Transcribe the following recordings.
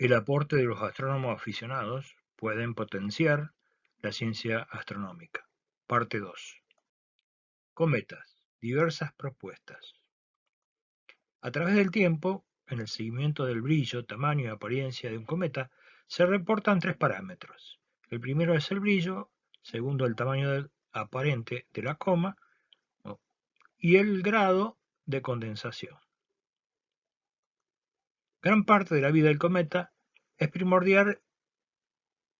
El aporte de los astrónomos aficionados pueden potenciar la ciencia astronómica. Parte 2. Cometas. Diversas propuestas. A través del tiempo, en el seguimiento del brillo, tamaño y apariencia de un cometa, se reportan tres parámetros. El primero es el brillo, segundo el tamaño aparente de la coma y el grado de condensación. Gran parte de la vida del cometa es primordial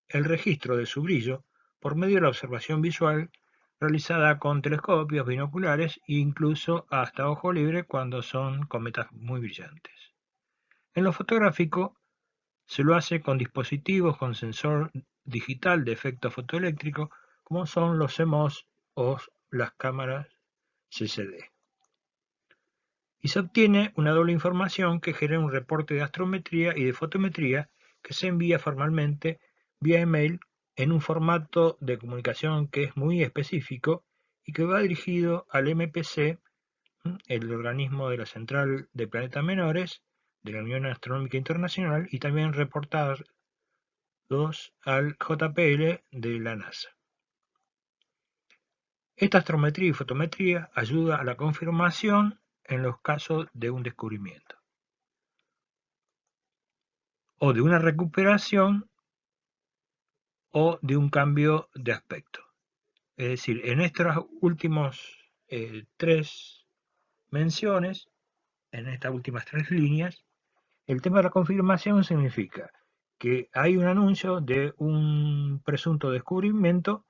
el registro de su brillo por medio de la observación visual realizada con telescopios, binoculares e incluso hasta ojo libre cuando son cometas muy brillantes. En lo fotográfico se lo hace con dispositivos con sensor digital de efecto fotoeléctrico como son los CMOS o las cámaras CCD. Y se obtiene una doble información que genera un reporte de astrometría y de fotometría que se envía formalmente vía email en un formato de comunicación que es muy específico y que va dirigido al MPC, el organismo de la Central de Planetas Menores de la Unión Astronómica Internacional, y también reportados al JPL de la NASA. Esta astrometría y fotometría ayuda a la confirmación en los casos de un descubrimiento o de una recuperación o de un cambio de aspecto. Es decir, en estas últimas tres menciones, en estas últimas tres líneas, el tema de la confirmación significa que hay un anuncio de un presunto descubrimiento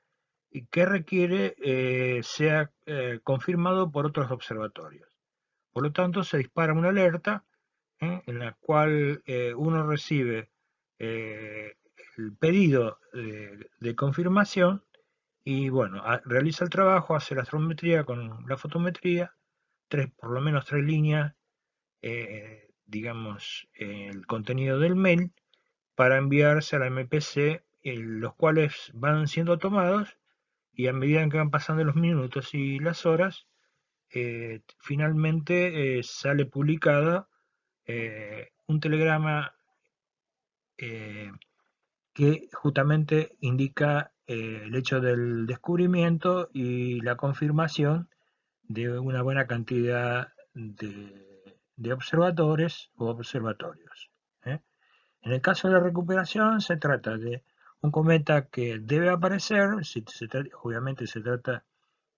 y que requiere sea confirmado por otros observatorios. Por lo tanto, se dispara una alerta en la cual uno recibe el pedido de confirmación y bueno, realiza el trabajo, hace la astrometría con la fotometría, por lo menos tres líneas, digamos, el contenido del mail para enviarse a la MPC, los cuales van siendo tomados y a medida que van pasando los minutos y las horas, finalmente sale publicada un telegrama eh, que justamente indica el hecho del descubrimiento y la confirmación de una buena cantidad de observadores o observatorios. ¿eh? En el caso de la recuperación se trata de un cometa que debe aparecer, obviamente se trata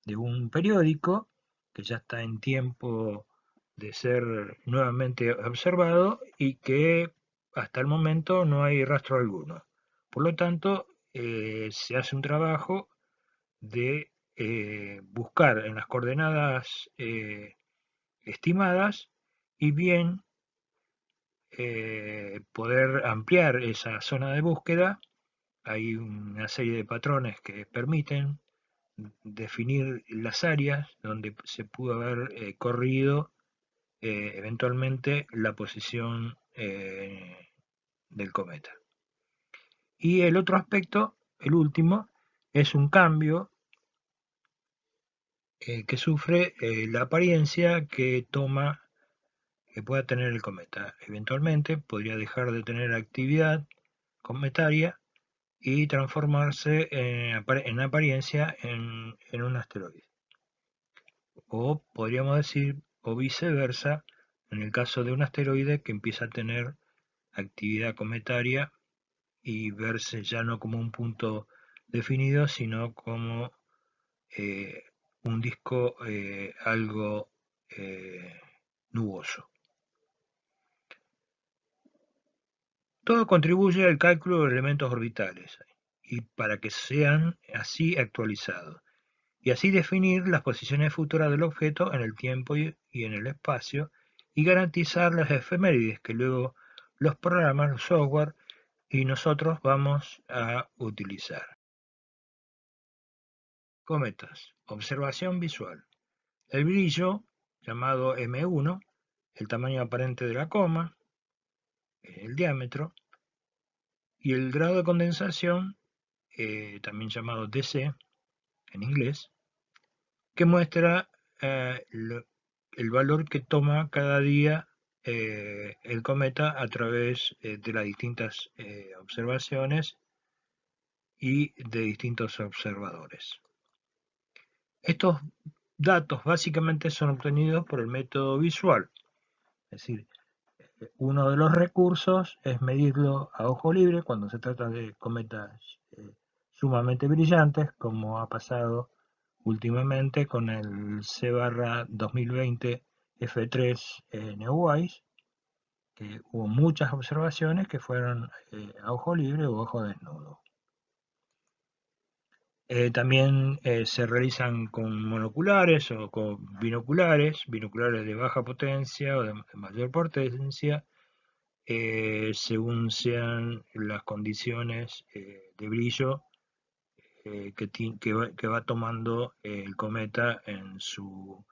de un periódico que ya está en tiempo de ser nuevamente observado y que hasta el momento no hay rastro alguno. Por lo tanto, se hace un trabajo de buscar en las coordenadas estimadas y bien poder ampliar esa zona de búsqueda. Hay una serie de patrones que permiten definir las áreas donde se pudo haber corrido eventualmente la posición del cometa. Y el otro aspecto, el último, es un cambio que sufre la apariencia que pueda tener el cometa. Eventualmente podría dejar de tener actividad cometaria y transformarse en apariencia en un asteroide. O podríamos decir, o viceversa, en el caso de un asteroide que empieza a tener actividad cometaria y verse ya no como un punto definido, sino como eh, un disco algo nuboso. Todo contribuye al cálculo de elementos orbitales y para que sean así actualizados, y así definir las posiciones futuras del objeto en el tiempo y en el espacio, y garantizar las efemérides que luego los programas, los software y nosotros vamos a utilizar. Cometas. Observación visual. El brillo, llamado M1, el tamaño aparente de la coma, el diámetro, y el grado de condensación, también llamado DC en inglés, que muestra el valor que toma cada día el cometa a través de las distintas observaciones y de distintos observadores. Estos datos básicamente son obtenidos por el método visual, es decir, uno de los recursos es medirlo a ojo libre cuando se trata de cometas sumamente brillantes, como ha pasado últimamente con el C/2020 F3 Neowise, que hubo muchas observaciones que fueron a ojo libre o ojo desnudo. También se realizan con monoculares o con binoculares de baja potencia o de mayor potencia, según sean las condiciones de brillo que va tomando el cometa en su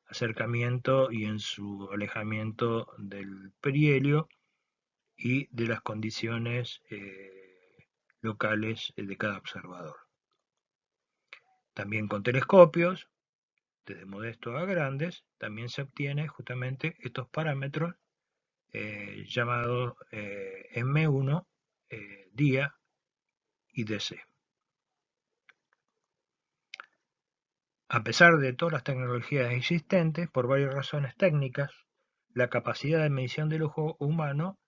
acercamiento y en su alejamiento del perihelio y de las condiciones locales de cada observador. También con telescopios, desde modestos a grandes, también se obtiene justamente estos parámetros llamados M1, día y DC. A pesar de todas las tecnologías existentes, por varias razones técnicas, la capacidad de medición del ojo humano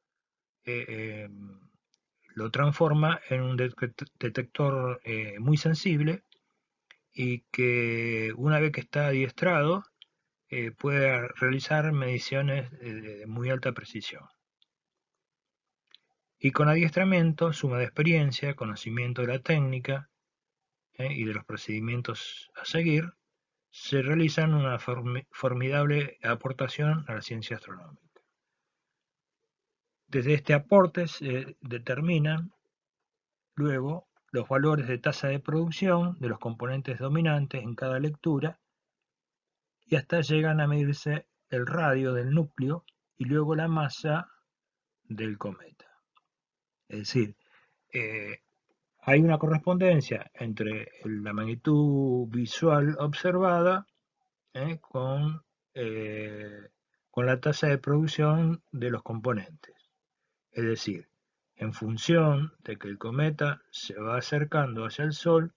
lo transforma en un detector muy sensible y que una vez que está adiestrado puede realizar mediciones de muy alta precisión. Y con adiestramiento, suma de experiencia, conocimiento de la técnica y de los procedimientos a seguir, se realizan una formidable aportación a la ciencia astronómica. Desde este aporte se determinan luego los valores de tasa de producción de los componentes dominantes en cada lectura y hasta llegan a medirse el radio del núcleo y luego la masa del cometa. Es decir, hay una correspondencia entre la magnitud visual observada con la tasa de producción de los componentes. Es decir, en función de que el cometa se va acercando hacia el Sol,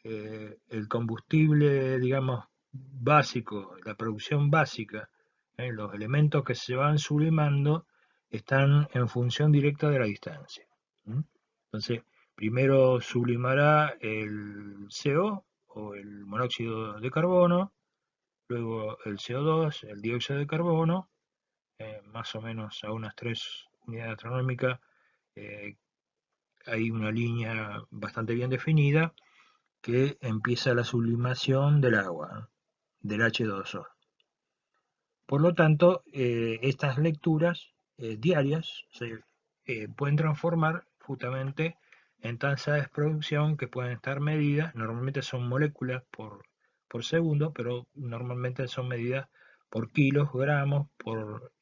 el combustible, digamos, básico, la producción básica, los elementos que se van sublimando están en función directa de la distancia. Entonces, primero sublimará el CO o el monóxido de carbono, luego el CO2, el dióxido de carbono, más o menos a unas 3 unidades astronómicas, hay una línea bastante bien definida que empieza la sublimación del agua, del H2O. Por lo tanto, estas lecturas diarias se pueden transformar justamente en tasas de producción que pueden estar medidas, normalmente son moléculas por segundo, pero normalmente son medidas por kilos, gramos, por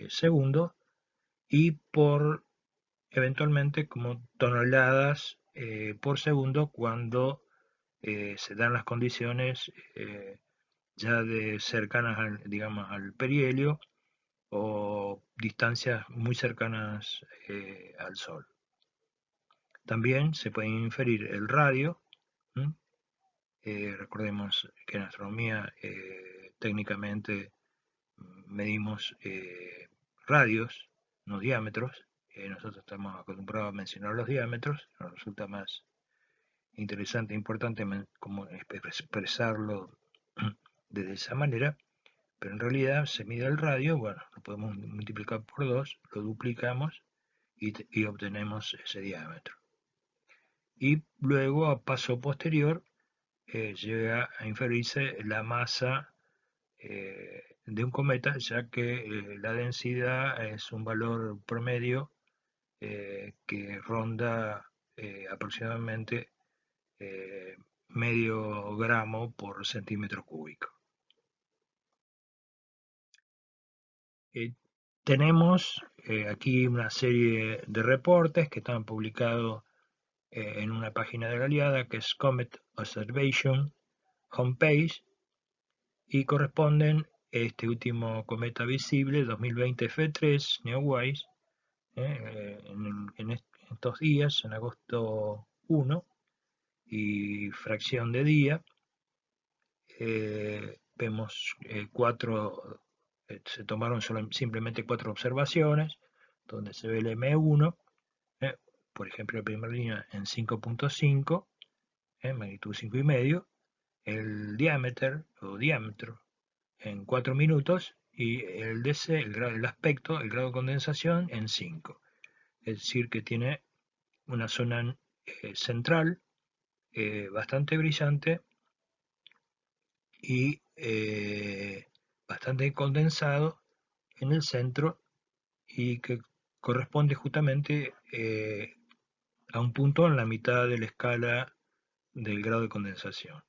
segundo y por eventualmente como toneladas por segundo cuando se dan las condiciones ya de cercanas al, digamos, al perihelio o distancias muy cercanas al Sol. También se puede inferir el radio. Recordemos que en astronomía técnicamente medimos radios, no diámetros. Nosotros estamos acostumbrados a mencionar los diámetros, nos resulta más interesante e importante como expresarlo de esa manera, pero en realidad se mide el radio, bueno, lo podemos multiplicar por 2, lo duplicamos y obtenemos ese diámetro. Y luego, a paso posterior, llega a inferirse la masa de un cometa, ya que la densidad es un valor promedio que ronda aproximadamente medio gramo por centímetro cúbico. Tenemos aquí una serie de reportes que están publicados en una página de la Aliada que es Comet Observation Homepage y corresponden este último cometa visible, 2020 F3, Neowise, en estos días, en agosto 1 y fracción de día, vemos se tomaron simplemente 4 observaciones, donde se ve el M1, por ejemplo, la primera línea en 5.5, magnitud 5,5, el diámetro en 4 minutos y el DC, el aspecto, el grado de condensación en 5. Es decir, que tiene una zona central bastante brillante y bastante condensado en el centro y que corresponde justamente a un punto en la mitad de la escala del grado de condensación.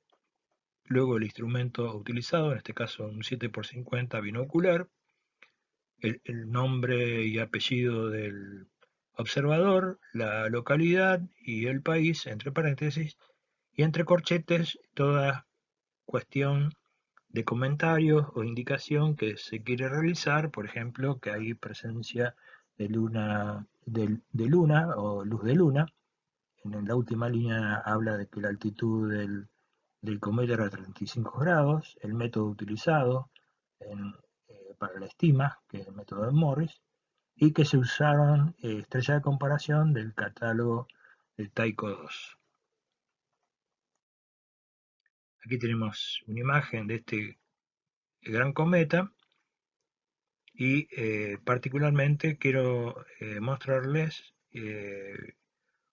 Luego el instrumento utilizado, en este caso un 7x50 binocular, el nombre y apellido del observador, la localidad y el país, entre paréntesis, y entre corchetes toda cuestión de comentarios o indicación que se quiere realizar, por ejemplo, que hay presencia de luna o luz de luna. En la última línea habla de que la altitud del cometa era 35 grados, el método utilizado para la estima, que es el método de Morris, y que se usaron estrellas de comparación del catálogo del Tycho 2. Aquí tenemos una imagen de este gran cometa y particularmente quiero mostrarles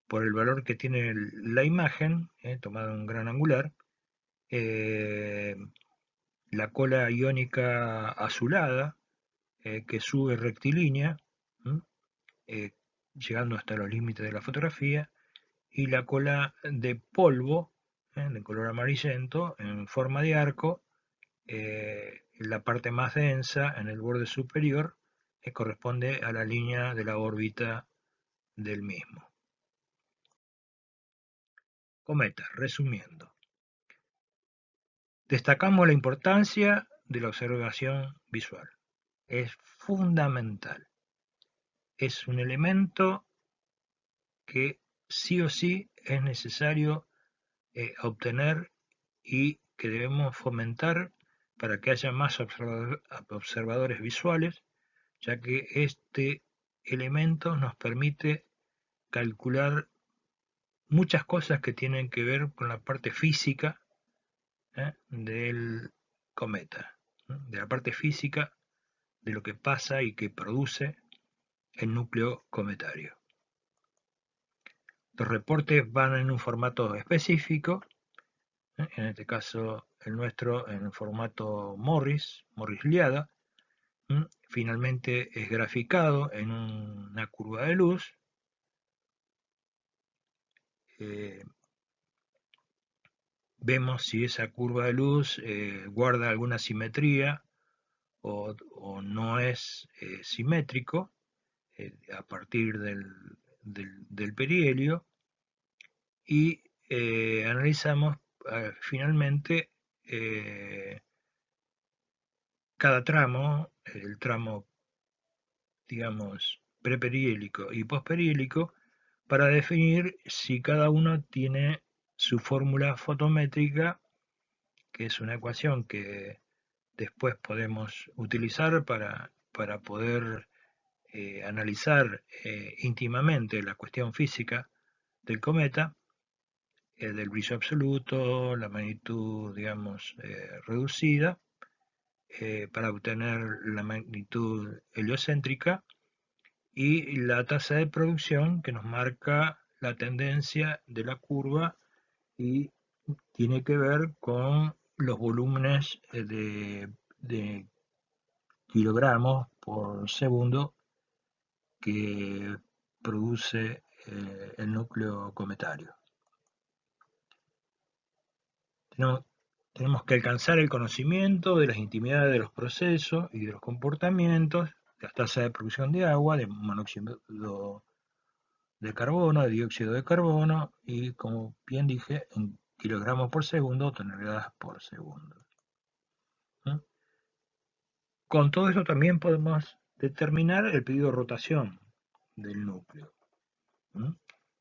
por el valor que tiene la imagen, tomada en un gran angular, eh, la cola iónica azulada que sube rectilínea, eh, llegando hasta los límites de la fotografía, y la cola de polvo, de color amarillento, en forma de arco, la parte más densa en el borde superior, que corresponde a la línea de la órbita del mismo. Cometa, resumiendo. Destacamos la importancia de la observación visual. Es fundamental. Es un elemento que sí o sí es necesario obtener y que debemos fomentar para que haya más observadores visuales, ya que este elemento nos permite calcular muchas cosas que tienen que ver con la parte física del cometa, de la parte física de lo que pasa y que produce el núcleo cometario. Los reportes van en un formato específico, en este caso el nuestro en formato Morris-Liada. Finalmente es graficado en una curva de luz. Vemos si esa curva de luz guarda alguna simetría o no es simétrico a partir del perihelio, y analizamos finalmente cada tramo, el tramo, digamos, preperihélico y posperihélico, para definir si cada uno tiene su fórmula fotométrica, que es una ecuación que después podemos utilizar para poder analizar íntimamente la cuestión física del cometa, del brillo absoluto, la magnitud, digamos, reducida, para obtener la magnitud heliocéntrica y la tasa de producción que nos marca la tendencia de la curva y tiene que ver con los volúmenes de kilogramos por segundo que produce el núcleo cometario. Tenemos que alcanzar el conocimiento de las intimidades de los procesos y de los comportamientos, de las tasas de producción de agua, de monóxido de carbono, de dióxido de carbono y, como bien dije, en kilogramos por segundo o toneladas por segundo. Con todo eso también podemos determinar el periodo de rotación del núcleo. ¿Mm?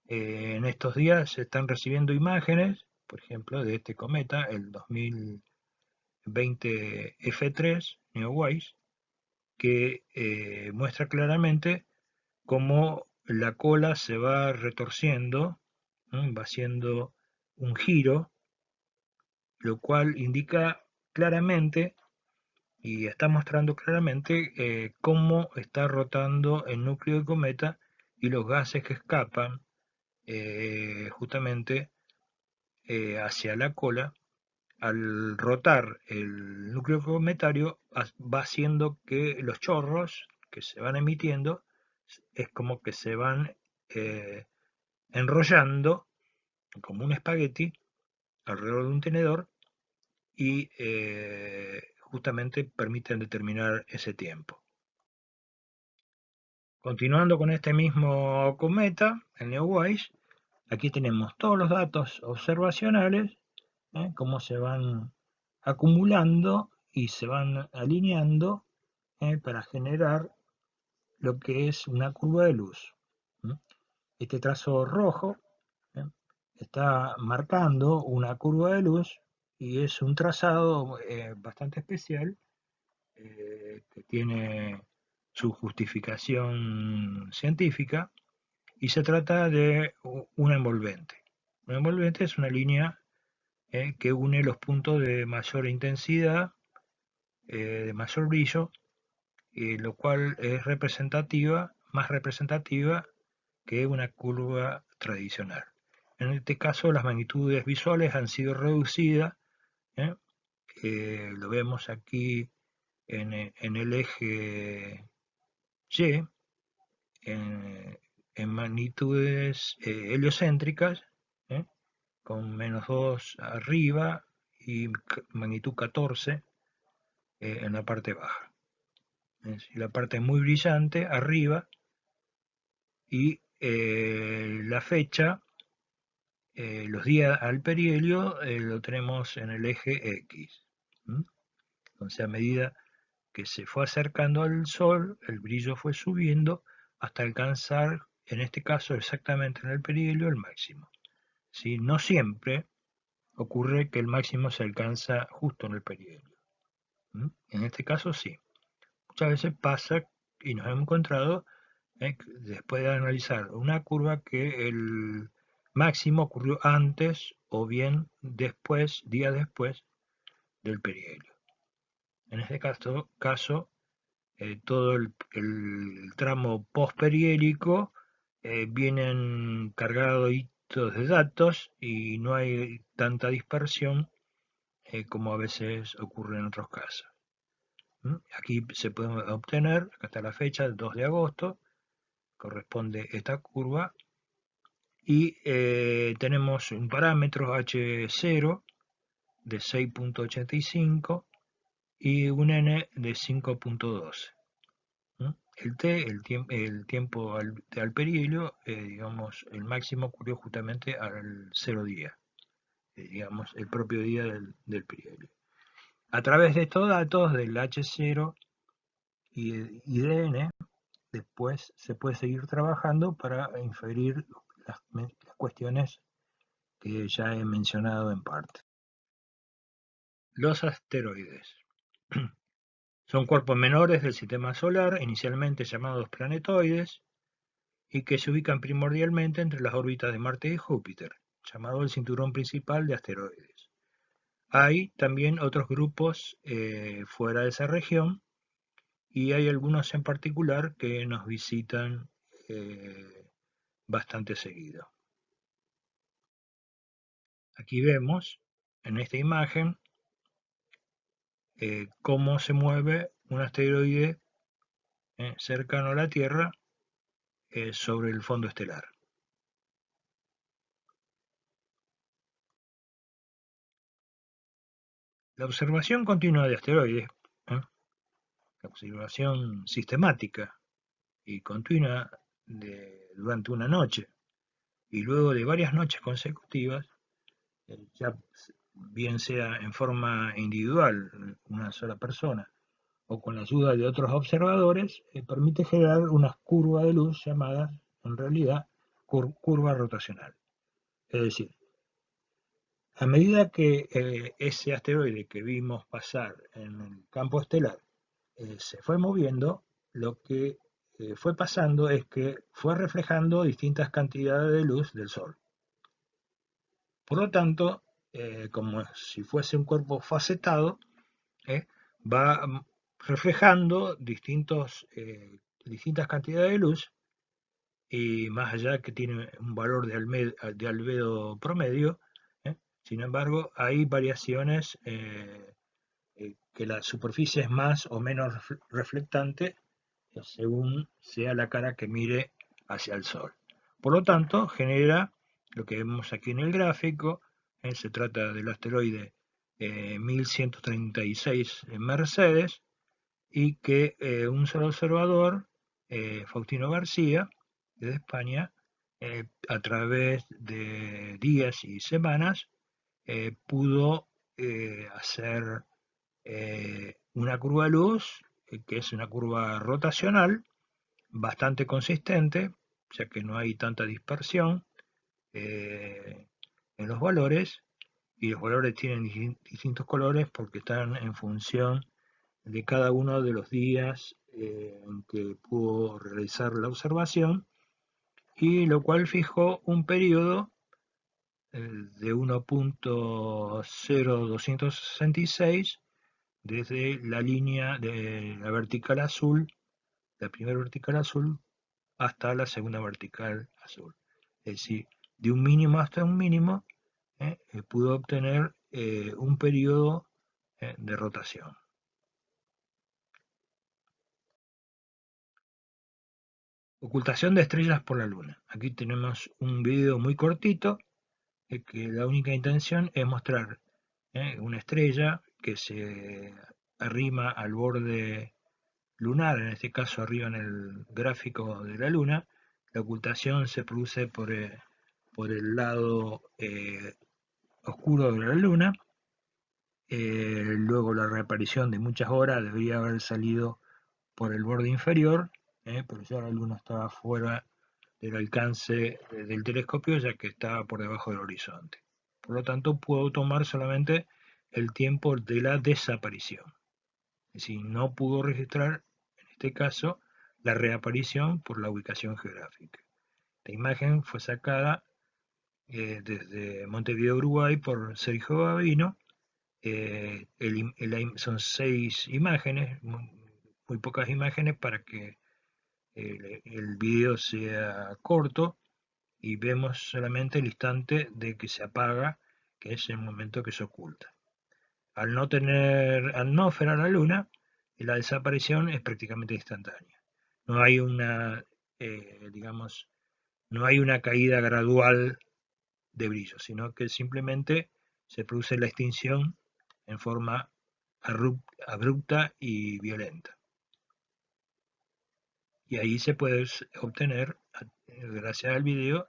En estos días se están recibiendo imágenes, por ejemplo, de este cometa, el 2020 F3 Neowise, que muestra claramente cómo la cola se va retorciendo, ¿no? Va haciendo un giro, lo cual indica claramente y está mostrando claramente cómo está rotando el núcleo del cometa y los gases que escapan justamente hacia la cola. Al rotar el núcleo cometario va haciendo que los chorros que se van emitiendo es como que se van eh, enrollando como un espagueti alrededor de un tenedor y justamente permiten determinar ese tiempo. Continuando con este mismo cometa, el Neowise, aquí tenemos todos los datos observacionales, cómo se van acumulando y se van alineando para generar lo que es una curva de luz. Este trazo rojo ¿eh? Está marcando una curva de luz y es un trazado bastante especial que tiene su justificación científica y se trata de una envolvente. Una envolvente es una línea que une los puntos de mayor intensidad, de mayor brillo, lo cual es representativa, más representativa que una curva tradicional. En este caso, las magnitudes visuales han sido reducidas, ¿eh? Lo vemos aquí en el eje Y, en magnitudes heliocéntricas, ¿eh? Con -2 arriba y magnitud 14 en la parte baja. Y la parte muy brillante arriba y la fecha, los días al perihelio lo tenemos en el eje X. Entonces a medida que se fue acercando al Sol, el brillo fue subiendo hasta alcanzar, en este caso exactamente en el perihelio, el máximo. ¿Sí? No siempre ocurre que el máximo se alcanza justo en el perihelio. En este caso sí. Muchas veces pasa y nos hemos encontrado después de analizar una curva que el máximo ocurrió antes o bien después, días después del perihelio. En este caso todo el tramo postperihélico vienen cargados de datos y no hay tanta dispersión como a veces ocurre en otros casos. Aquí se puede obtener, acá está la fecha, el 2 de agosto, corresponde esta curva, y tenemos un parámetro H0 de 6.85 y un N de 5.12. El T, el tiempo al perihelio, digamos, el máximo ocurrió justamente al 0 día, digamos, el propio día del perihelio. A través de estos datos del H0 y de N, después se puede seguir trabajando para inferir las cuestiones que ya he mencionado en parte. Los asteroides son cuerpos menores del sistema solar, inicialmente llamados planetoides, y que se ubican primordialmente entre las órbitas de Marte y Júpiter, llamado el cinturón principal de asteroides. Hay también otros grupos fuera de esa región y hay algunos en particular que nos visitan bastante seguido. Aquí vemos en esta imagen cómo se mueve un asteroide cercano a la Tierra sobre el fondo estelar. La observación continua de asteroides, la observación sistemática y continua durante una noche y luego de varias noches consecutivas, ya bien sea en forma individual, una sola persona, o con la ayuda de otros observadores, permite generar una curva de luz llamada, en realidad, curva rotacional. Es decir, a medida que ese asteroide que vimos pasar en el campo estelar se fue moviendo, lo que fue pasando es que fue reflejando distintas cantidades de luz del Sol. Por lo tanto, como si fuese un cuerpo facetado, ¿eh? va reflejando distintas cantidades de luz y más allá que tiene un valor de albedo promedio, ¿eh? Sin embargo, hay variaciones que la superficie es más o menos reflectante según sea la cara que mire hacia el Sol. Por lo tanto, genera lo que vemos aquí en el gráfico. Se trata del asteroide 1136 en Mercedes, y que un solo observador, Faustino García, desde España, a través de días y semanas, pudo hacer una curva de luz, que es una curva rotacional, bastante consistente, ya que no hay tanta dispersión eh, en los valores, y los valores tienen distintos colores porque están en función de cada uno de los días en que pudo realizar la observación, y lo cual fijó un periodo de 1.0266 desde la línea de la vertical azul, la primera vertical azul, hasta la segunda vertical azul. Es decir, de un mínimo hasta un mínimo, pudo obtener un periodo de rotación. Ocultación de estrellas por la Luna. Aquí tenemos un video muy cortito, que la única intención es mostrar una estrella que se arrima al borde lunar, en este caso arriba en el gráfico de la Luna. La ocultación se produce por el lado oscuro de la Luna. Luego la reaparición de muchas horas debería haber salido por el borde inferior, pero ya la Luna estaba fuera del alcance del telescopio, ya que estaba por debajo del horizonte. Por lo tanto, pudo tomar solamente el tiempo de la desaparición. Es decir, no pudo registrar, en este caso, la reaparición por la ubicación geográfica. La imagen fue sacada desde Montevideo, Uruguay, por Sergio Gavino. Son 6 imágenes, muy pocas imágenes para que el video sea corto, y vemos solamente el instante de que se apaga, que es el momento que se oculta. Al no tener atmósfera la Luna, la desaparición es prácticamente instantánea. No hay digamos, no hay una caída gradual de brillo, sino que simplemente se produce la extinción en forma abrupta y violenta. Y ahí se puede obtener, gracias al video,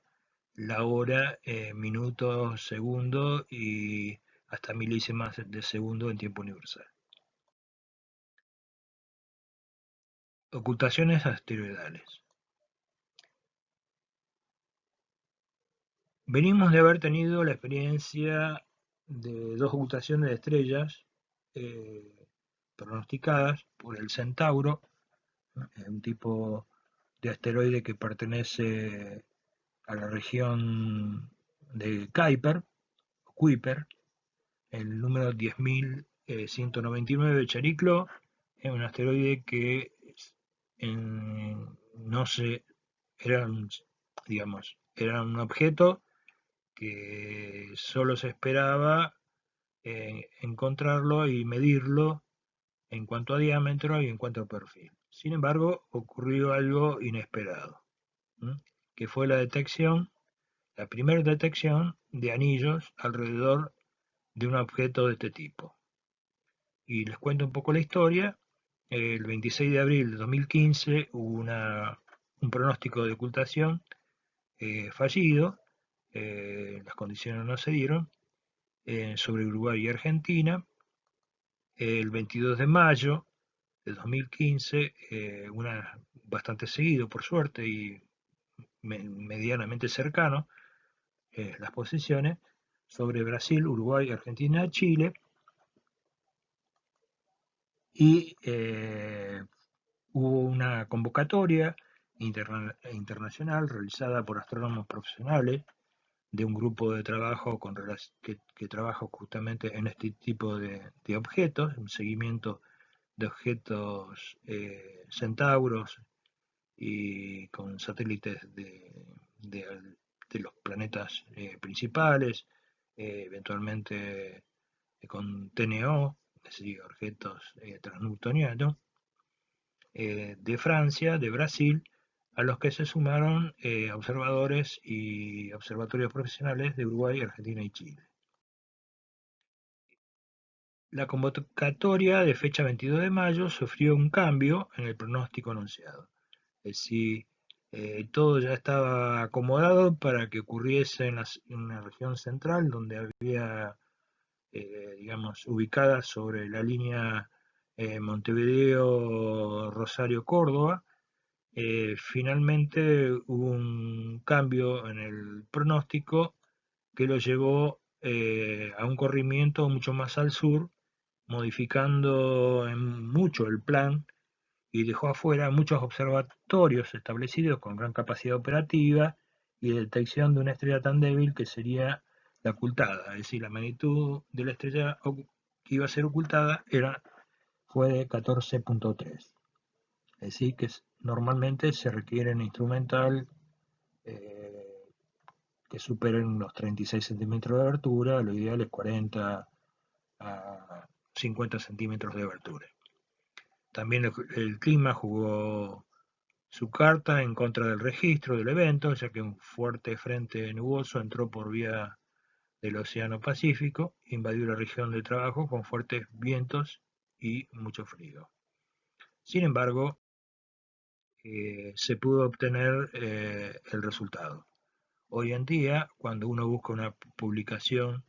la hora, minutos, segundos y hasta milésimas de segundo en tiempo universal. Ocultaciones asteroidales. Venimos de haber tenido la experiencia de 2 ocultaciones de estrellas eh, pronosticadas por el Centauro, ¿no? Un tipo de asteroide que pertenece a la región de Kuiper, el número 10.199 Chariclo, es un asteroide que no se era un, digamos, era un objeto que solo se esperaba encontrarlo y medirlo en cuanto a diámetro y en cuanto a perfil. Sin embargo, ocurrió algo inesperado, ¿m? Que fue la primera detección de anillos alrededor de un objeto de este tipo. Y les cuento un poco la historia. El 26 de abril de 2015 hubo un pronóstico de ocultación fallido, las condiciones no se dieron, sobre Uruguay y Argentina. El 22 de mayo de 2015, bastante seguido por suerte y medianamente cercano, las posiciones sobre Brasil, Uruguay, Argentina, Chile, y hubo una convocatoria internacional realizada por astrónomos profesionales de un grupo de trabajo que trabaja justamente en este tipo de objetos, un seguimiento de objetos centauros y con satélites de los planetas principales, eventualmente con TNO, es decir, objetos transneptunianos, de Francia, de Brasil, a los que se sumaron observadores y observatorios profesionales de Uruguay, Argentina y Chile. La convocatoria de fecha 22 de mayo sufrió un cambio en el pronóstico anunciado. Es decir, todo ya estaba acomodado para que ocurriese en la región central, donde había, digamos, ubicada sobre la línea Montevideo-Rosario-Córdoba. Finalmente hubo un cambio en el pronóstico que lo llevó a un corrimiento mucho más al sur, modificando en mucho el plan y dejó afuera muchos observatorios establecidos con gran capacidad operativa y de detección de una estrella tan débil que sería la ocultada, es decir, la magnitud de la estrella que iba a ser ocultada fue de 14.3. Es decir, que normalmente se requiere un instrumental eh, que superen los 36 centímetros de abertura, lo ideal es 40 a 50 centímetros de abertura. También el clima jugó su carta en contra del registro del evento, ya que un fuerte frente nuboso entró por vía del Océano Pacífico, invadió la región de trabajo con fuertes vientos y mucho frío. Sin embargo, se pudo obtener el resultado. Hoy en día, cuando uno busca una publicación,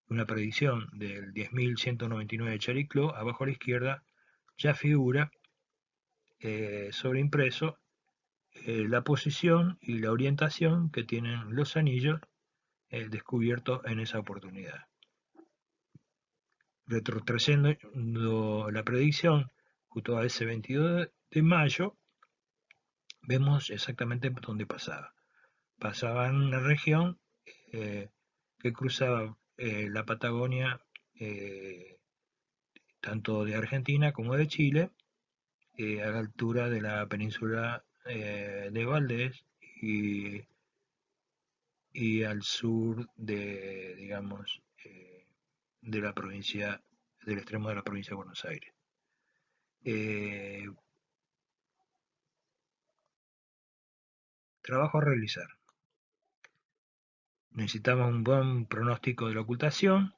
una predicción del 10.199 de Chariclo, abajo a la izquierda ya figura sobreimpreso la posición y la orientación que tienen los anillos descubiertos en esa oportunidad. Retrocediendo la predicción justo a ese 22 de mayo, vemos exactamente dónde pasaba. Pasaba en una región que cruzaba la Patagonia, tanto de Argentina como de Chile, a la altura de la península de Valdés y al sur de, digamos, de la provincia, del extremo de la provincia de Buenos Aires. Trabajo a realizar. Necesitamos un buen pronóstico de la ocultación,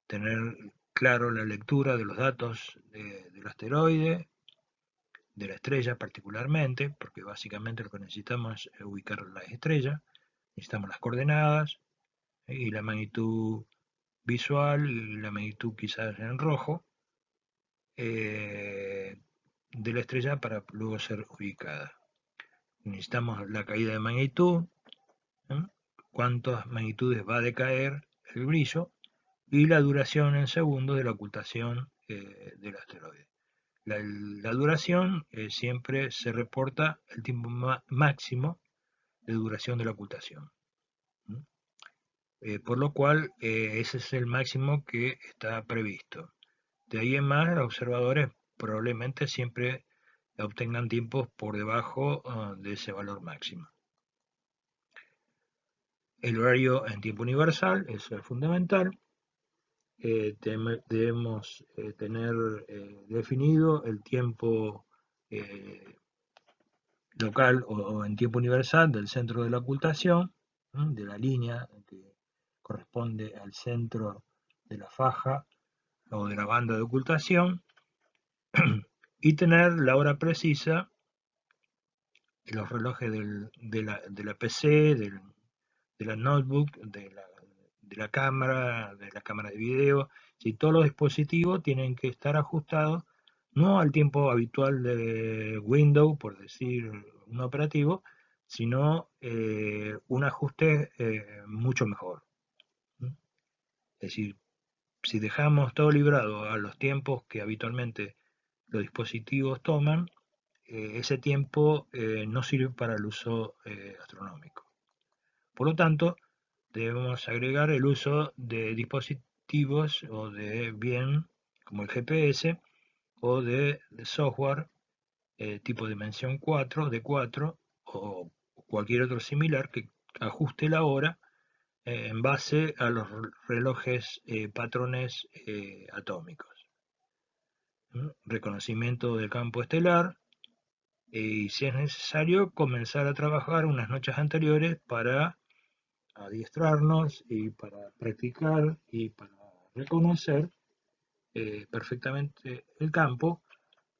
tener claro la lectura de los datos del asteroide, de la estrella particularmente, porque básicamente lo que necesitamos es ubicar la estrella, necesitamos las coordenadas y la magnitud visual y la magnitud quizás en rojo de la estrella para luego ser ubicada. Necesitamos la caída de magnitud, ¿eh? Cuántas magnitudes va a decaer el brillo y la duración en segundos de la ocultación del asteroide. La duración siempre se reporta el tiempo máximo de duración de la ocultación. Por lo cual ese es el máximo que está previsto. De ahí en más, los observadores probablemente siempre obtengan tiempos por debajo de ese valor máximo. El horario en tiempo universal, eso es fundamental. Debemos tener definido el tiempo local o en tiempo universal del centro de la ocultación, de la línea que corresponde al centro de la faja o de la banda de ocultación, y tener la hora precisa de los relojes de la PC, de la notebook, de la cámara de video. Si todos los dispositivos tienen que estar ajustados no al tiempo habitual de Windows, por decir un operativo, sino un ajuste mucho mejor. Es decir, si dejamos todo librado a los tiempos que habitualmente los dispositivos toman, ese tiempo no sirve para el uso astronómico. Por lo tanto, debemos agregar el uso de dispositivos o de bien como el GPS o de software tipo dimensión 4 de 4 o cualquier otro similar que ajuste la hora en base a los relojes patrones atómicos. Reconocimiento del campo estelar y si es necesario comenzar a trabajar unas noches anteriores para adiestrarnos y para practicar y para reconocer perfectamente el campo,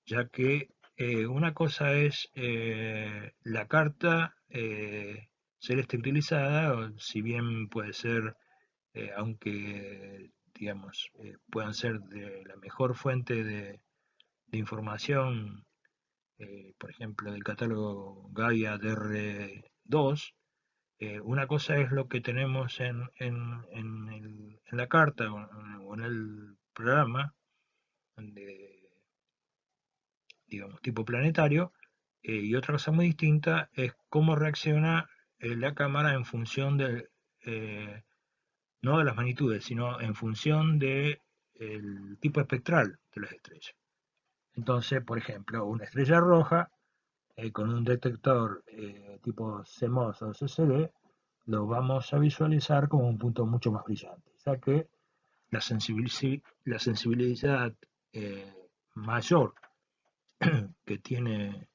ya que una cosa es la carta celeste utilizada, si bien puede ser, aunque digamos, puedan ser de la mejor fuente de información, por ejemplo, del catálogo Gaia DR2, una cosa es lo que tenemos en la carta o en el programa, de, digamos, tipo planetario, y otra cosa muy distinta es cómo reacciona la cámara en función de, no de las magnitudes, sino en función del tipo espectral de las estrellas. Entonces, por ejemplo, una estrella roja con un detector tipo CMOS o CCD, lo vamos a visualizar como un punto mucho más brillante, ya que la sensibilidad mayor que tiene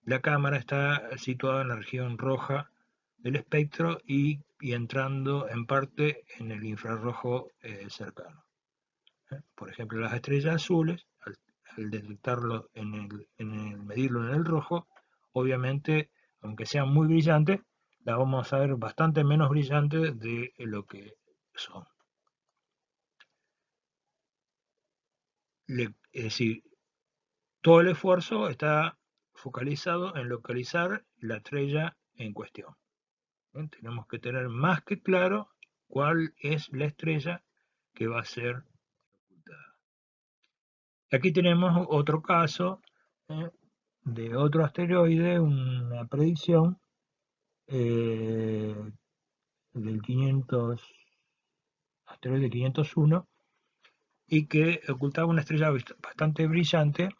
la cámara está situada en la región roja del espectro y entrando en parte en el infrarrojo cercano. Por ejemplo, las estrellas azules, al detectarlo medirlo en el rojo, obviamente, aunque sean muy brillantes, las vamos a ver bastante menos brillantes de lo que son. Es decir, todo el esfuerzo está focalizado en localizar la estrella en cuestión. Tenemos que tener más que claro cuál es la estrella que va a ser ocultada. Aquí tenemos otro caso ¿eh? De otro asteroide, una predicción eh, del 500, asteroide 501, y que ocultaba una estrella bastante brillante,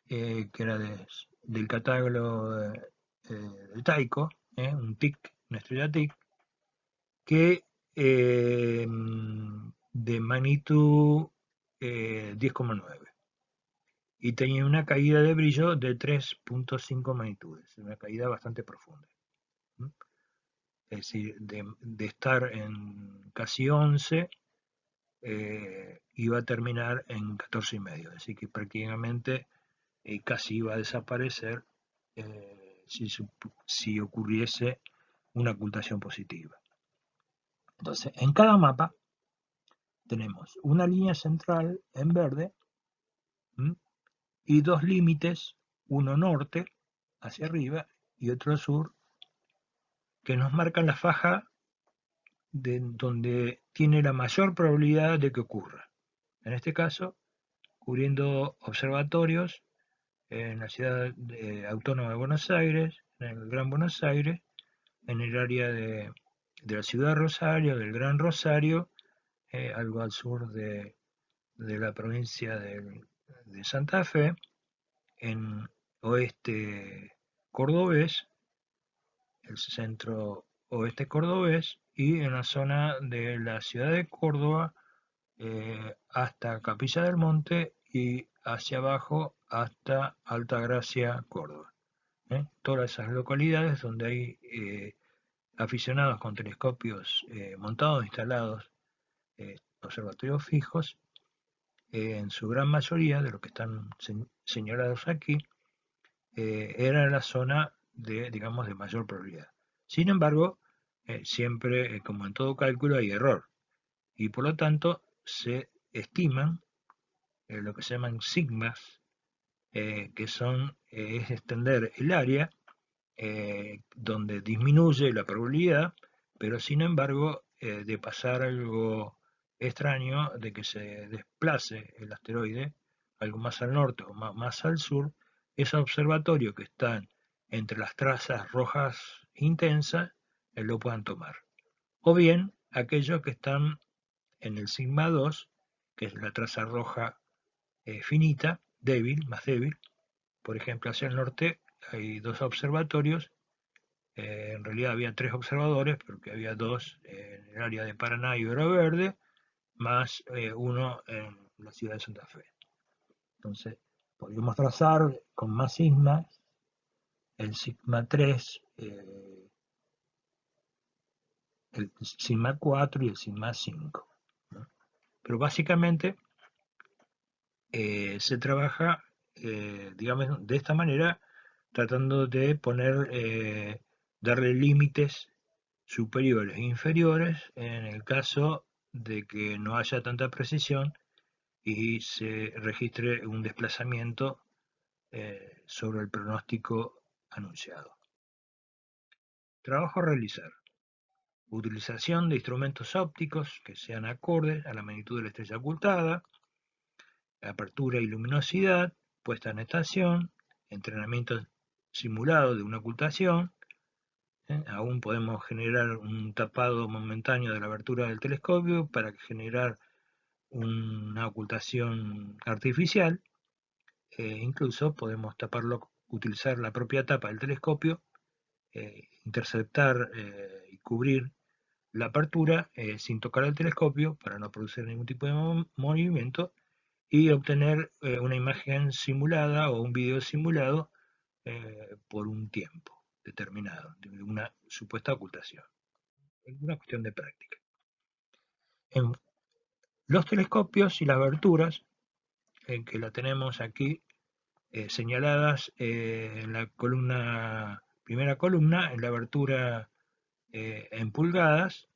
que era del catálogo del Tycho, un TIC, una estrella TIC, que de magnitud 10,9 y tenía una caída de brillo de 3,5 magnitudes, una caída bastante profunda. Es decir, de estar en casi 11, iba a terminar en 14,5, así que prácticamente casi iba a desaparecer si ocurriese una ocultación positiva. Entonces, en cada mapa tenemos una línea central en verde y dos límites, uno norte hacia arriba y otro sur, que nos marcan la faja donde tiene la mayor probabilidad de que ocurra. En este caso, cubriendo observatorios en la ciudad autónoma de Buenos Aires, en el Gran Buenos Aires, en el área de la ciudad de Rosario, del Gran Rosario, algo al sur de la provincia de Santa Fe, en oeste cordobés, el centro oeste cordobés, y en la zona de la ciudad de Córdoba hasta Capilla del Monte y hacia abajo hasta Altagracia, Córdoba. Todas esas localidades donde hay aficionados con telescopios montados, instalados, observatorios fijos, en su gran mayoría de los que están señalados aquí, era la zona de, digamos, de mayor probabilidad. Sin embargo, siempre, como en todo cálculo, hay error y por lo tanto se estiman lo que se llaman sigmas es extender el área donde disminuye la probabilidad, pero sin embargo, de pasar algo extraño, de que se desplace el asteroide, algo más al norte o más al sur, esos observatorios que están entre las trazas rojas intensas lo puedan tomar. O bien aquellos que están en el sigma 2, que es la traza roja finita, débil, más débil. Por ejemplo, hacia el norte hay dos observatorios. En realidad había tres observadores, porque había dos en el área de Paraná y Oro Verde, más uno en la ciudad de Santa Fe. Entonces, podríamos trazar con más sigmas el sigma 3, el sigma 4 y el sigma 5, ¿no? Pero básicamente se trabaja, digamos, de esta manera, tratando de darle límites superiores e inferiores en el caso de que no haya tanta precisión y se registre un desplazamiento sobre el pronóstico anunciado. Trabajo a realizar. Utilización de instrumentos ópticos que sean acordes a la magnitud de la estrella ocultada, apertura y luminosidad, puesta en estación, entrenamiento simulado de una ocultación. Aún podemos generar un tapado momentáneo de la abertura del telescopio para generar una ocultación artificial. Incluso podemos taparlo, utilizar la propia tapa del telescopio, interceptar y cubrir la apertura sin tocar el telescopio para no producir ningún tipo de movimiento y obtener una imagen simulada o un video simulado por un tiempo determinado, de una supuesta ocultación. Es una cuestión de práctica. En los telescopios y las aberturas, que la tenemos aquí señaladas en la primera columna, en la abertura en pulgadas,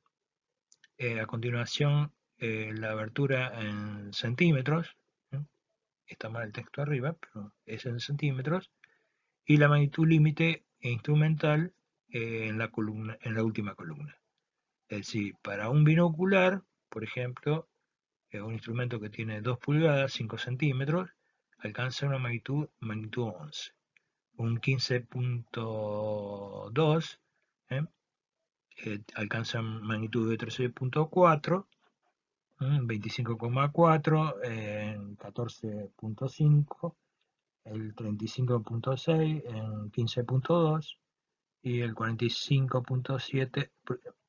a continuación la abertura en centímetros, está mal el texto arriba, pero es en centímetros, y la magnitud límite e instrumental en la última columna. Es decir, para un binocular, por ejemplo, un instrumento que tiene 2 pulgadas, 5 centímetros, alcanza una magnitud 11. Un 15.2 alcanza magnitud de 13.4, 25.4 en 14.5, el 35.6 en 15.2 y el 45.7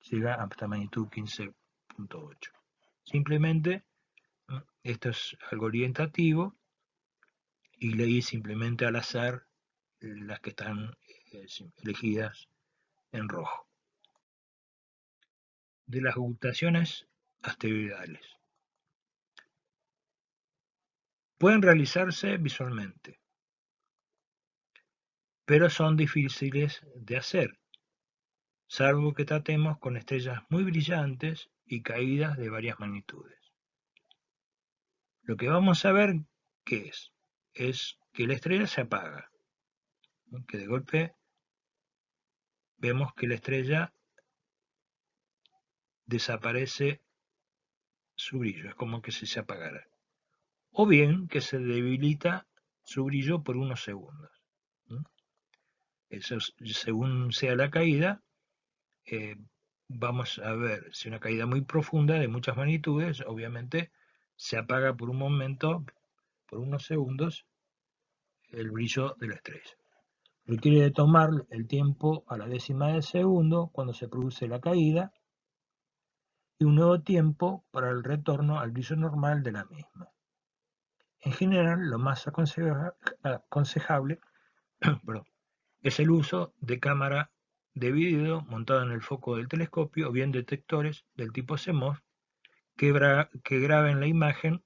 llega hasta magnitud 15.8. Simplemente esto es algo orientativo y leí simplemente al azar las que están elegidas en rojo. De las ocultaciones asteroidales. Pueden realizarse visualmente, pero son difíciles de hacer, salvo que tratemos con estrellas muy brillantes y caídas de varias magnitudes. Lo que vamos a ver, ¿qué es que la estrella se apaga, que de golpe vemos que la estrella desaparece su brillo, es como que se apagara. O bien que se debilita su brillo por unos segundos. Eso, según sea la caída, vamos a ver si una caída muy profunda de muchas magnitudes, obviamente se apaga por un momento, por unos segundos, el brillo de la estrella. Requiere de tomar el tiempo a la décima de segundo cuando se produce la caída y un nuevo tiempo para el retorno al brillo normal de la misma. En general, lo más aconsejable es el uso de cámara de vídeo montada en el foco del telescopio o bien detectores del tipo CMOS que graben la imagen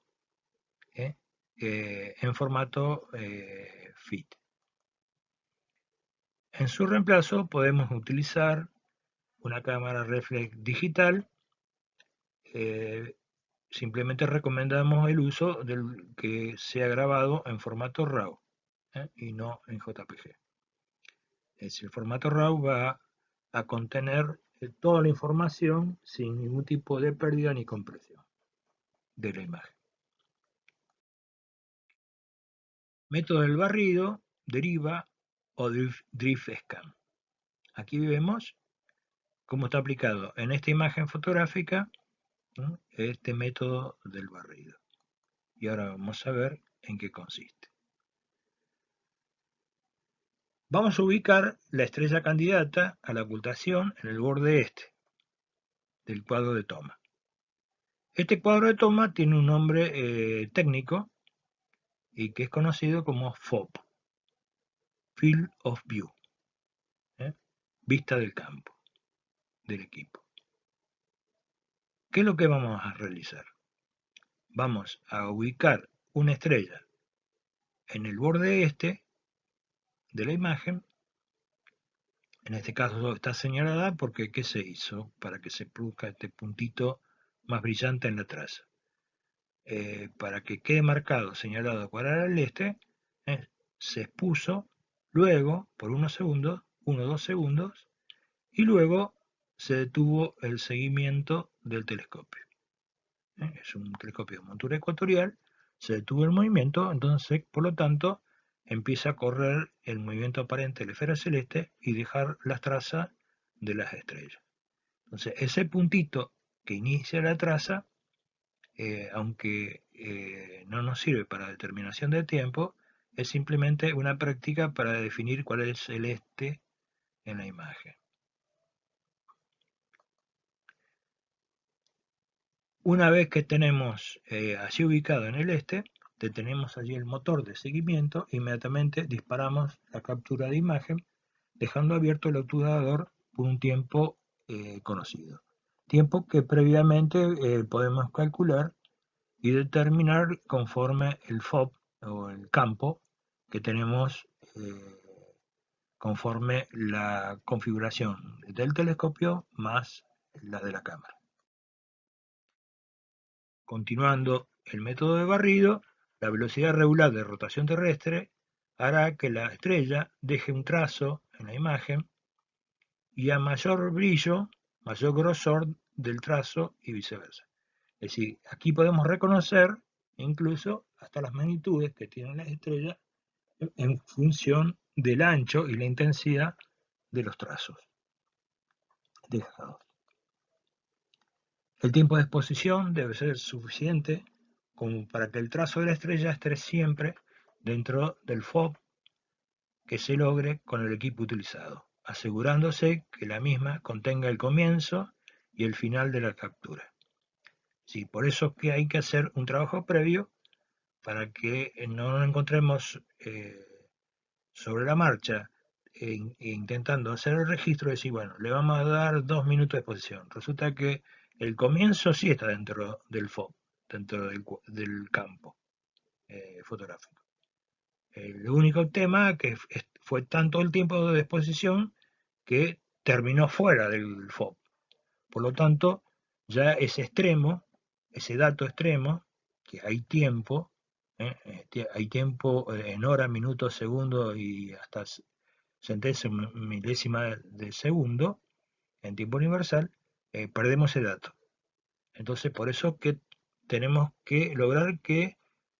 en formato FIT. En su reemplazo podemos utilizar una cámara reflex digital. Simplemente recomendamos el uso del que sea grabado en formato RAW. y no en JPG. Es decir, el formato RAW va a contener toda la información sin ningún tipo de pérdida ni compresión de la imagen. Método del barrido, deriva o drift scan. Aquí vemos cómo está aplicado en esta imagen fotográfica este método del barrido. Y ahora vamos a ver en qué consiste. Vamos a ubicar la estrella candidata a la ocultación en el borde este del cuadro de toma. Este cuadro de toma tiene un nombre técnico y que es conocido como FOV, Field of View, vista del campo, del equipo. ¿Qué es lo que vamos a realizar? Vamos a ubicar una estrella en el borde este de la imagen. En este caso está señalada porque ¿qué se hizo? Para que se produzca este puntito más brillante en la traza. Para que quede marcado, señalado cuál era el este, se expuso, luego, por unos segundos, 1 o 2 segundos, y luego se detuvo el seguimiento del telescopio. Es un telescopio de montura ecuatorial, se detuvo el movimiento, entonces, por lo tanto, empieza a correr el movimiento aparente de la esfera celeste y dejar las trazas de las estrellas. Entonces, ese puntito que inicia la traza, aunque no nos sirve para determinación de tiempo, es simplemente una práctica para definir cuál es el este en la imagen. Una vez que tenemos allí ubicado en el este, detenemos allí el motor de seguimiento, inmediatamente disparamos la captura de imagen, dejando abierto el obturador por un tiempo conocido. Tiempo que previamente podemos calcular y determinar conforme el FOV o el campo que tenemos conforme la configuración del telescopio más la de la cámara. Continuando el método de barrido, la velocidad regular de rotación terrestre hará que la estrella deje un trazo en la imagen y a mayor brillo, mayor grosor del trazo y viceversa. Es decir, aquí podemos reconocer incluso hasta las magnitudes que tienen las estrellas en función del ancho y la intensidad de los trazos dejados. El tiempo de exposición debe ser suficiente como para que el trazo de la estrella esté siempre dentro del FOV que se logre con el equipo utilizado, asegurándose que la misma contenga el comienzo y el final de la captura. Sí, por eso que hay que hacer un trabajo previo para que no nos encontremos sobre la marcha intentando hacer el registro y decir, bueno, le vamos a dar 2 minutos de exposición. Resulta que el comienzo sí está dentro del FOV, dentro del campo fotográfico. El único tema que fue tanto el tiempo de exposición que terminó fuera del FOV. Por lo tanto, ya ese extremo, ese dato extremo, que hay tiempo en horas, minutos, segundos y hasta centésima milésima de segundo en tiempo universal, perdemos ese dato. Entonces, por eso que tenemos que lograr que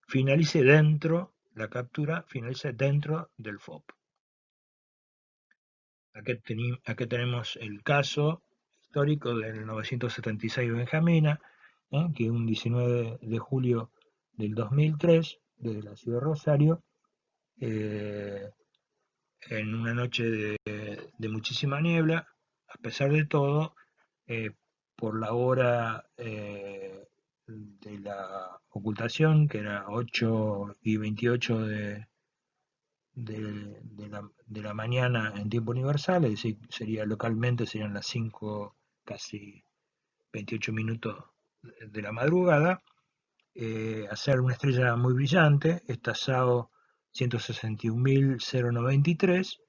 finalice dentro, la captura finalice dentro del FOV. Aquí tenemos el caso histórico del 976 Benjamina, que un 19 de julio del 2003, desde la ciudad de Rosario, en una noche de muchísima niebla, a pesar de todo, por la hora de la ocultación, que era 8:28 de la mañana en tiempo universal, es decir, localmente serían las 5, casi 28 minutos de la madrugada, hacer una estrella muy brillante, esta SAO 161.093,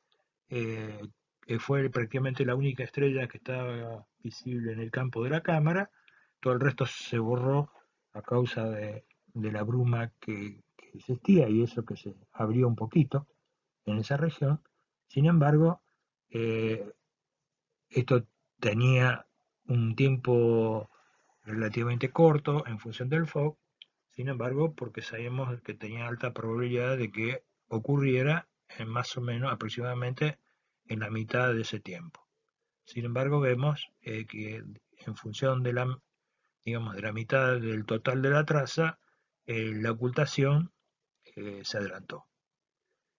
fue prácticamente la única estrella que estaba visible en el campo de la cámara, todo el resto se borró a causa de la bruma que existía y eso que se abrió un poquito. en esa región. Sin embargo, esto tenía un tiempo relativamente corto en función del fog, sin embargo, porque sabíamos que tenía alta probabilidad de que ocurriera en más o menos aproximadamente en la mitad de ese tiempo. Sin embargo, vemos que en función de la, digamos, de la mitad del total de la traza, la ocultación se adelantó.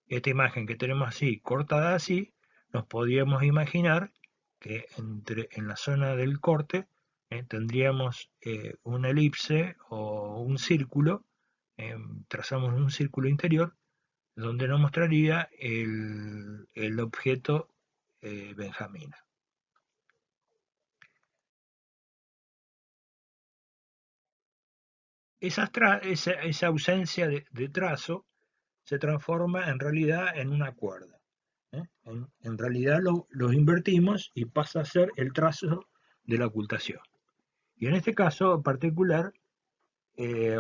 Esta imagen que tenemos así, cortada así, nos podríamos imaginar que en la zona del corte tendríamos una elipse o un círculo, trazamos un círculo interior donde nos mostraría el objeto Benjamina. Esa ausencia de trazo se transforma en realidad en una cuerda. En realidad los invertimos y pasa a ser el trazo de la ocultación. Y en este caso en particular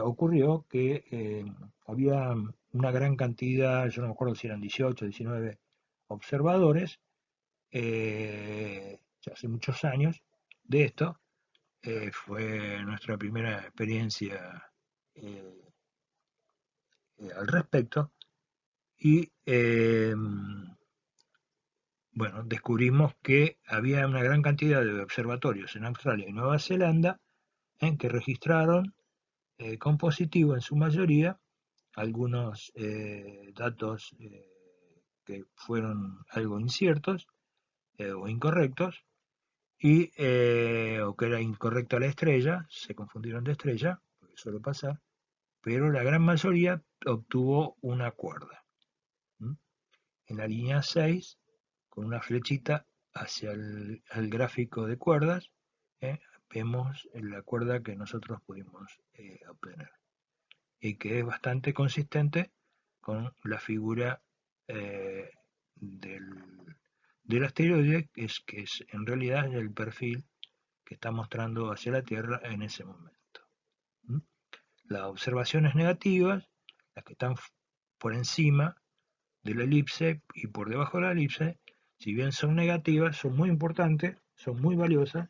ocurrió que había una gran cantidad, yo no me acuerdo si eran 18 o 19 observadores, ya hace muchos años de esto, fue nuestra primera experiencia eh, al respecto, y bueno, descubrimos que había una gran cantidad de observatorios en Australia y Nueva Zelanda en que registraron con positivo en su mayoría algunos datos que fueron algo inciertos o incorrectos o que era incorrecta la estrella, se confundieron de estrella, porque suele pasar, pero la gran mayoría obtuvo una cuerda. ¿Mm? En la línea 6, con una flechita hacia el gráfico de cuerdas, ¿eh? Vemos la cuerda que nosotros pudimos obtener y que es bastante consistente con la figura eh, del, del asteroide, que es en realidad el perfil que está mostrando hacia la Tierra en ese momento. ¿Mm? Las observaciones negativas, las que están por encima de la elipse y por debajo de la elipse, si bien son negativas, son muy importantes, son muy valiosas,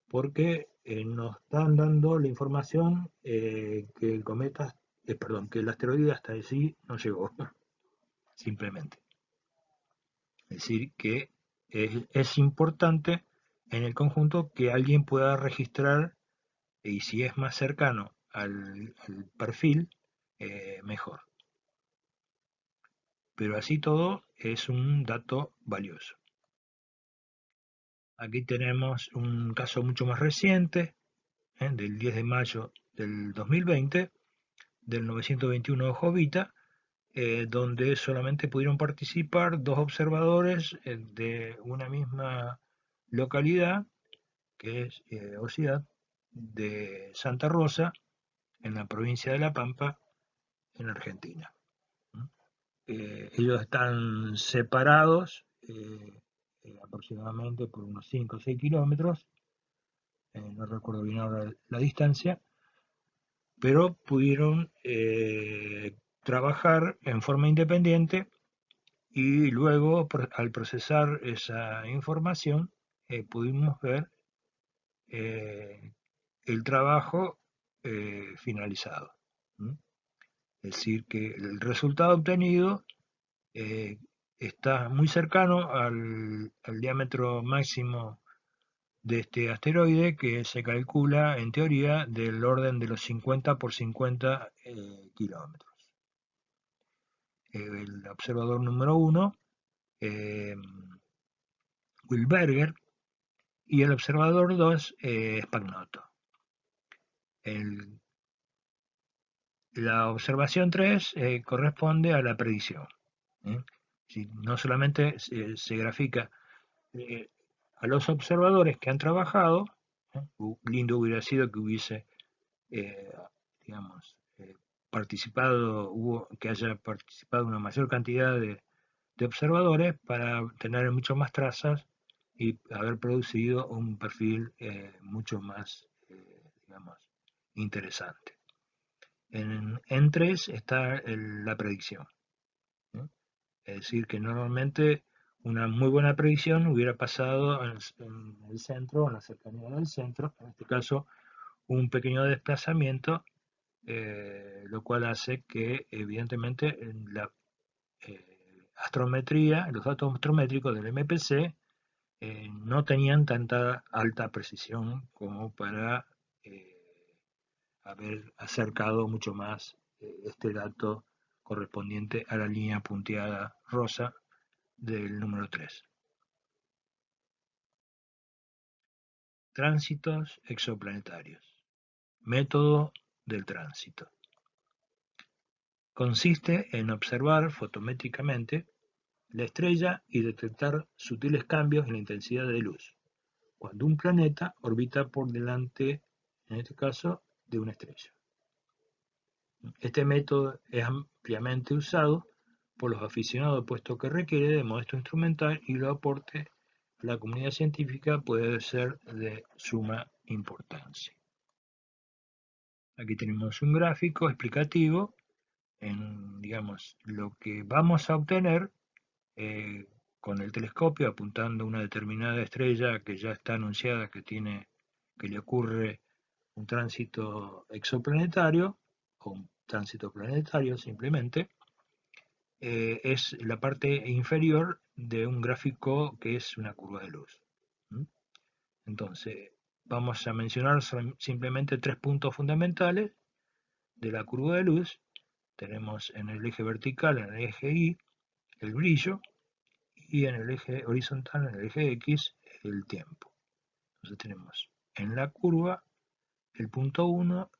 porque nos están dando la información que el cometa, perdón, que el asteroide hasta allí no llegó, simplemente. Es decir, que es importante en el conjunto que alguien pueda registrar, y si es más cercano al perfil, mejor. Pero así todo es un dato valioso. Aquí tenemos un caso mucho más reciente, del 10 de mayo del 2020, del 921 Jovita, donde solamente pudieron participar dos observadores de una misma localidad, que es o ciudad de Santa Rosa, en la provincia de La Pampa, en Argentina. Ellos están separados aproximadamente por unos 5 o 6 kilómetros, no recuerdo bien ahora la distancia, pero pudieron trabajar en forma independiente y luego al procesar esa información pudimos ver eh, el trabajo finalizado. ¿Mm? Es decir, que el resultado obtenido eh, está muy cercano al diámetro máximo de este asteroide, que se calcula en teoría del orden de los 50 por 50 kilómetros. El observador número 1, Wilberger, y el observador 2, Spagnoto. La observación 3 corresponde a la predicción. ¿eh? Si no solamente se grafica eh, a los observadores que han trabajado, lindo hubiera sido que hubiese, eh, digamos, que haya participado una mayor cantidad de observadores para tener mucho más trazas y haber producido un perfil mucho más, digamos, interesante. En 3 está la predicción. ¿eh? Es decir, que normalmente una muy buena predicción hubiera pasado en el centro, en la cercanía del centro, en este caso un pequeño desplazamiento, lo cual hace que evidentemente en la astrometría, los datos astrométricos del MPC no tenían tanta alta precisión como para haber acercado mucho más este dato correspondiente a la línea punteada rosa del número 3. Tránsitos exoplanetarios. Método del tránsito. Consiste en observar fotométricamente la estrella y detectar sutiles cambios en la intensidad de luz cuando un planeta orbita por delante, en este caso, de una estrella. Este método es ampliamente usado por los aficionados puesto que requiere de modesto instrumental y los aportes a la comunidad científica puede ser de suma importancia. Aquí tenemos un gráfico explicativo en, digamos, lo que vamos a obtener eh, con el telescopio apuntando a una determinada estrella que ya está anunciada que le ocurre un tránsito exoplanetario o un tránsito planetario simplemente, es la parte inferior de un gráfico que es una curva de luz. ¿Mm? Entonces, vamos a mencionar simplemente tres puntos fundamentales de la curva de luz. Tenemos en el eje vertical, en el eje Y, el brillo, y en el eje horizontal, en el eje X, el tiempo. Entonces tenemos en la curva el punto 1,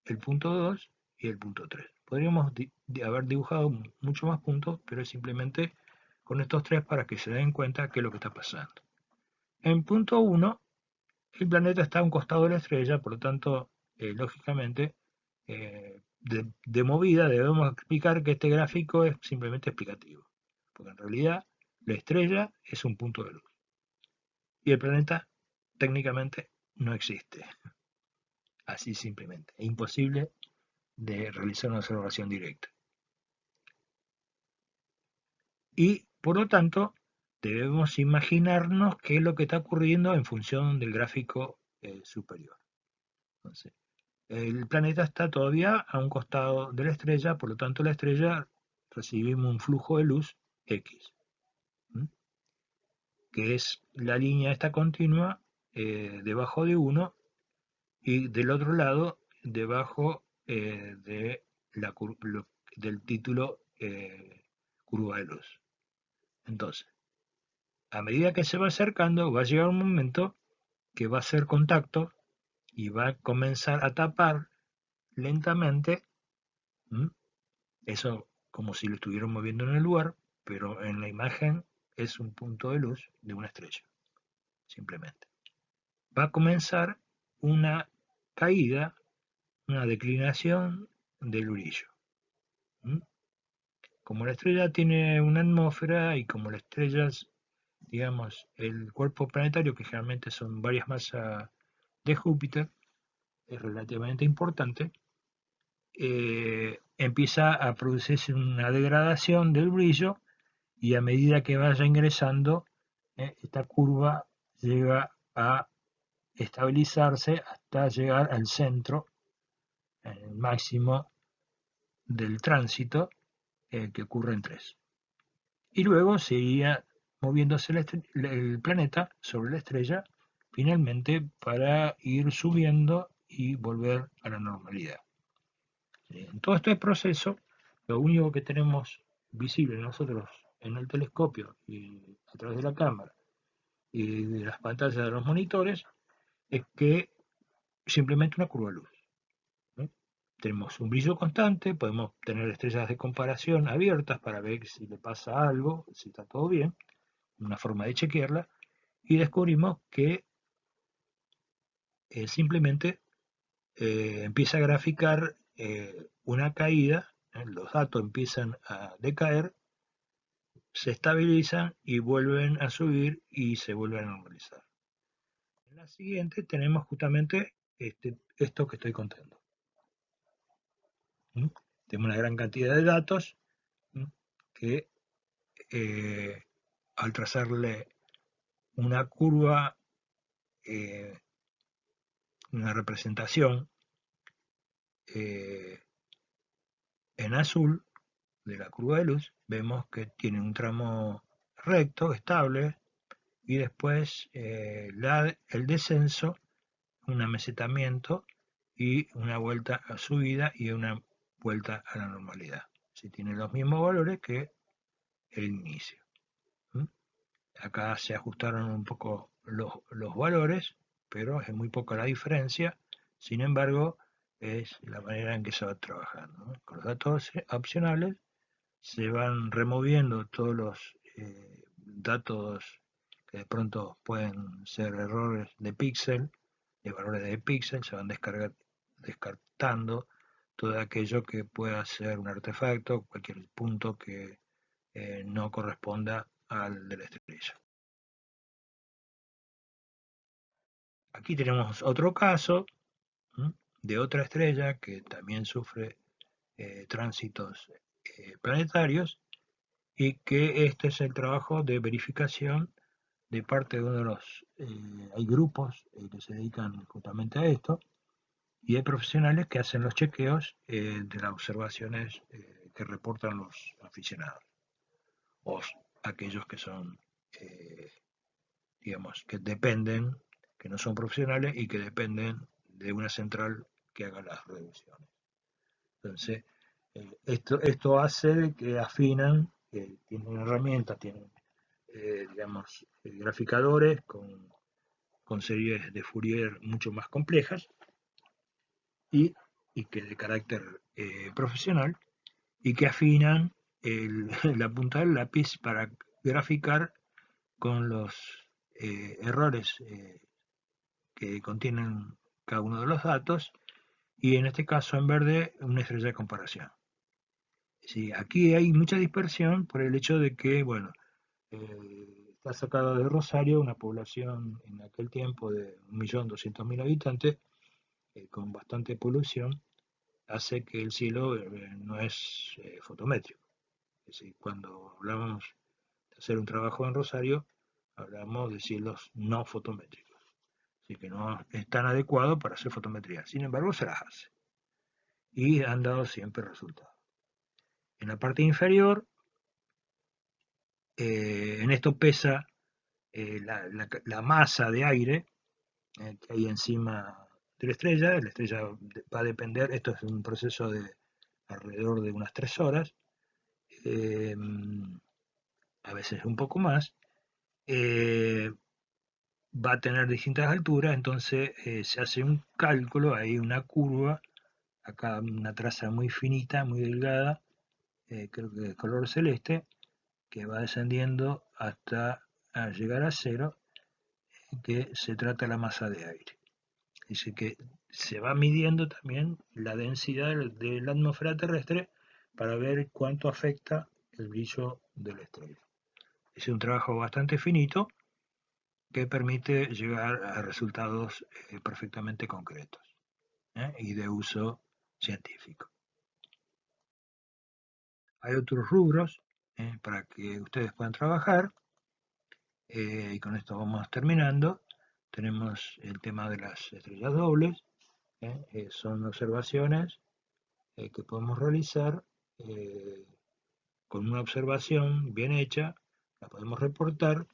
el punto 2 y el punto 3. Podríamos haber dibujado mucho más puntos, pero es simplemente con estos tres para que se den cuenta qué es lo que está pasando. En punto 1, el planeta está a un costado de la estrella, por lo tanto, lógicamente, de movida debemos explicar que este gráfico es simplemente explicativo, porque en realidad la estrella es un punto de luz y el planeta técnicamente no existe, así simplemente, es imposible de realizar una observación directa. Y por lo tanto, debemos imaginarnos qué es lo que está ocurriendo en función del gráfico superior. Entonces, el planeta está todavía a un costado de la estrella, por lo tanto la estrella recibimos un flujo de luz X, ¿m? Que es la línea esta continua debajo de 1 y del otro lado debajo del título curva de luz. Entonces, a medida que se va acercando, va a llegar un momento que va a hacer contacto y va a comenzar a tapar lentamente. ¿M? Eso como si lo estuvieran moviendo en el lugar, pero en la imagen es un punto de luz de una estrella, simplemente. Va a comenzar una caída, una declinación del brillo. ¿M? Como la estrella tiene una atmósfera y como la estrella, digamos, el cuerpo planetario, que generalmente son varias masas de Júpiter, es relativamente importante, empieza a producirse una degradación del brillo y a medida que vaya ingresando, esta curva llega a estabilizarse hasta llegar al centro, el máximo del tránsito, que ocurre en 3. Y luego seguía moviéndose el planeta sobre la estrella, finalmente para ir subiendo y volver a la normalidad. En todo este proceso, lo único que tenemos visible nosotros en el telescopio y a través de la cámara y de las pantallas de los monitores es que simplemente una curva de luz. ¿No? Tenemos un brillo constante, podemos tener estrellas de comparación abiertas para ver si le pasa algo, si está todo bien, una forma de chequearla, y descubrimos que simplemente empieza a graficar una caída, los datos empiezan a decaer, se estabilizan y vuelven a subir y se vuelven a normalizar. En la siguiente tenemos justamente esto que estoy contando. ¿Mm? Tenemos una gran cantidad de datos, ¿mm? Que al trazarle una curva, una representación en azul de la curva de luz, vemos que tiene un tramo recto, estable, y después el descenso, un amesetamiento y una vuelta a subida y una vuelta a la normalidad. Si tiene los mismos valores que el inicio. ¿Mm? Acá se ajustaron un poco los valores, pero es muy poca la diferencia. Sin embargo, es la manera en que se va trabajando, ¿no? Con los datos opcionales se van removiendo todos los datos que de pronto pueden ser errores de píxel, de valores de píxel, se van descartando todo aquello que pueda ser un artefacto, cualquier punto que no corresponda al de la estrella. Aquí tenemos otro caso de otra estrella que también sufre tránsitos planetarios, y que este es el trabajo de verificación de parte de uno de los... hay grupos que se dedican justamente a esto, y hay profesionales que hacen los chequeos de las observaciones que reportan los aficionados, o aquellos que son, digamos, que dependen, que no son profesionales y que dependen de una central que haga las reducciones. Entonces, esto hace que afinan, tienen herramientas, tienen, digamos, graficadores con series de Fourier mucho más complejas y, y que de carácter profesional, y que afinan la punta del lápiz para graficar con los errores que contienen cada uno de los datos, y en este caso en verde una estrella de comparación. Sí, aquí hay mucha dispersión por el hecho de que, bueno, está sacada de Rosario, una población en aquel tiempo de 1.200.000 habitantes, con bastante polución, hace que el cielo no es fotométrico. Es decir, cuando hablamos de hacer un trabajo en Rosario, hablamos de cielos no fotométricos. Así que no es tan adecuado para hacer fotometría. Sin embargo, se las hace. Y han dado siempre resultados. En la parte inferior, en esto pesa la masa de aire que hay encima de la estrella. La estrella va a depender, esto es un proceso de alrededor de unas 3 horas, eh, a veces un poco más. Va a tener distintas alturas, entonces se hace un cálculo, hay una curva, acá una traza muy finita, muy delgada, creo que de color celeste, que va descendiendo hasta llegar a cero, que se trata la masa de aire. Dice que se va midiendo también la densidad de la atmósfera terrestre para ver cuánto afecta el brillo de la estrella. Es un trabajo bastante finito que permite llegar a resultados perfectamente concretos y de uso científico. Hay otros rubros para que ustedes puedan trabajar, y con esto vamos terminando. Tenemos el tema de las estrellas dobles, son observaciones que podemos realizar con una observación bien hecha, la podemos reportar,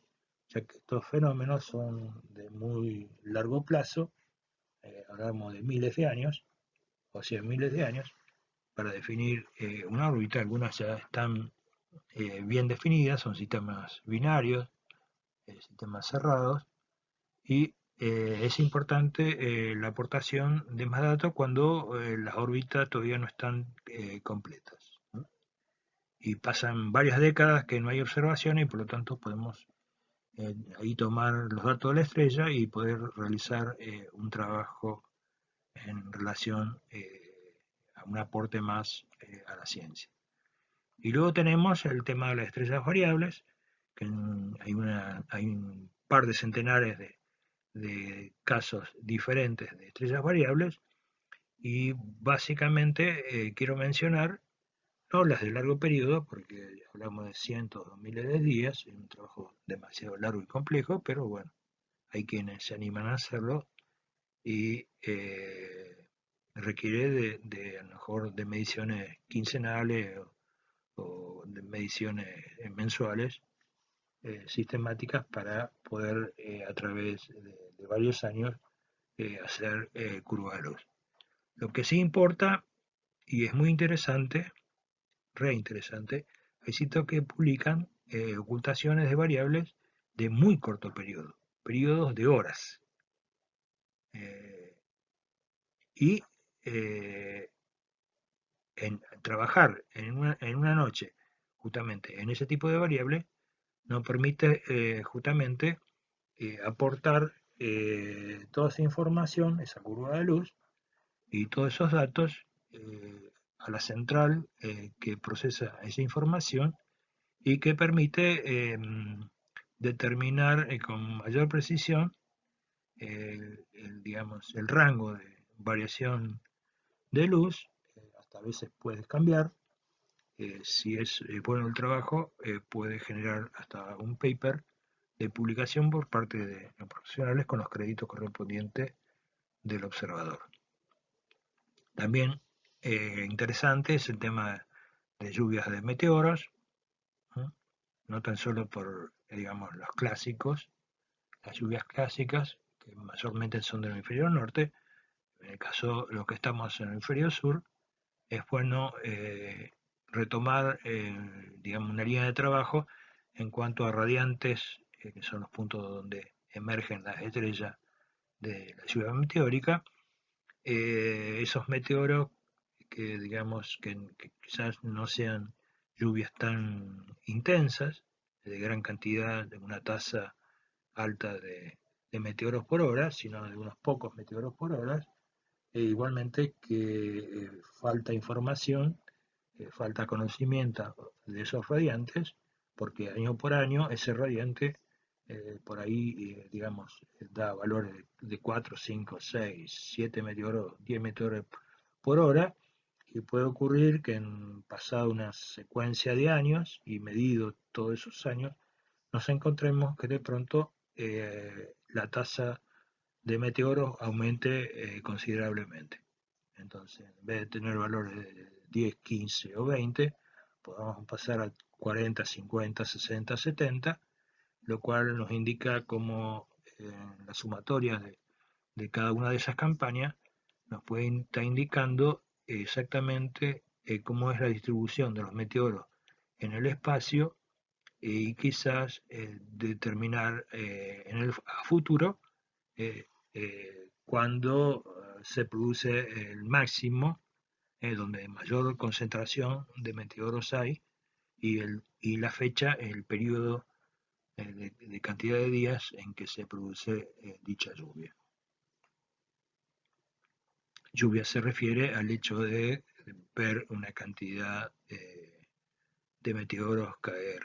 ya que estos fenómenos son de muy largo plazo, hablamos de miles de años, o 100 miles de años, para definir una órbita. Algunas ya están bien definidas, son sistemas binarios, sistemas cerrados, y es importante la aportación de más datos cuando las órbitas todavía no están completas, ¿no? Y pasan varias décadas que no hay observaciones, y por lo tanto podemos ahí tomar los datos de la estrella y poder realizar un trabajo en relación a un aporte más a la ciencia. Y luego tenemos el tema de las estrellas variables, que hay un par de centenares de casos diferentes de estrellas variables, y básicamente quiero mencionar no las de largo periodo, porque hablamos de cientos o miles de días, es un trabajo demasiado largo y complejo, pero bueno, hay quienes se animan a hacerlo y requiere a lo mejor de mediciones quincenales o de mediciones mensuales sistemáticas para poder a través de varios años hacer curva de luz. Lo que sí importa, y es muy interesante, re interesante, hay sitios que publican ocultaciones de variables de muy corto periodo, periodos de horas. Eh, y eh, en trabajar en una noche justamente en ese tipo de variable nos permite justamente aportar toda esa información, esa curva de luz y todos esos datos a la central que procesa esa información y que permite determinar con mayor precisión digamos, el rango de variación de luz. Hasta a veces puedes cambiar. Si es bueno el trabajo, puede generar hasta un paper de publicación por parte de los profesionales con los créditos correspondientes del observador. También interesante es el tema de lluvias de meteoros, ¿no? No tan solo por, digamos, los clásicos, las lluvias clásicas, que mayormente son del hemisferio norte. En el caso de los que estamos en el hemisferio sur, es bueno retomar, digamos, una línea de trabajo en cuanto a radiantes, que son los puntos donde emergen las estrellas de la lluvia meteórica. Esos meteoros que, digamos, que quizás no sean lluvias tan intensas, de gran cantidad, de una tasa alta de meteoros por hora, sino de unos pocos meteoros por hora, e igualmente que falta información, falta conocimiento de esos radiantes, porque año por año ese radiante por ahí, digamos, da valores de 4, 5, 6, 7 meteoros, 10 meteoros por hora, y puede ocurrir que en pasada una secuencia de años y medido todos esos años, nos encontremos que de pronto la tasa de meteoros aumente considerablemente. Entonces, en vez de tener valores de 10, 15 o 20, podamos pasar a 40, 50, 60, 70, lo cual nos indica cómo la sumatoria de cada una de esas campañas nos puede estar indicando exactamente cómo es la distribución de los meteoros en el espacio y quizás determinar en el futuro cuando se produce el máximo, donde mayor concentración de meteoros hay, y la fecha, el periodo de cantidad de días en que se produce dicha lluvia. Lluvia se refiere al hecho de ver una cantidad de meteoros caer